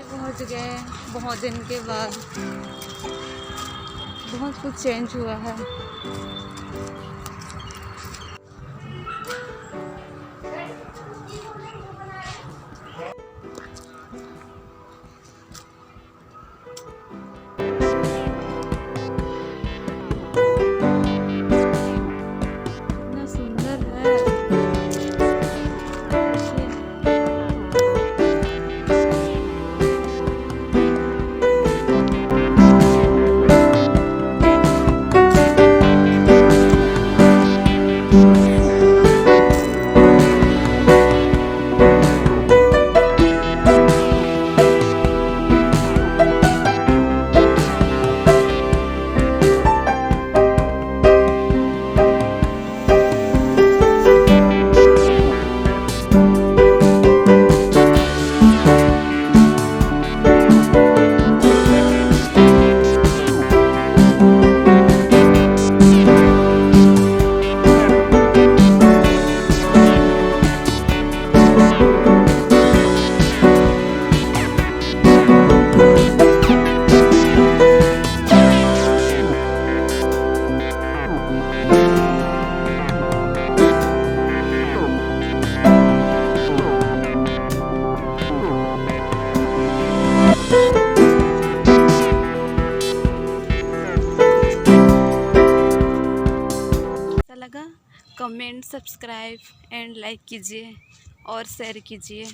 पहुंच गए बहुत दिन के बाद। बहुत कुछ चेंज हुआ है। कितना सुंदर है। लगा कमेंट, सब्सक्राइब एंड लाइक कीजिए और शेयर कीजिए।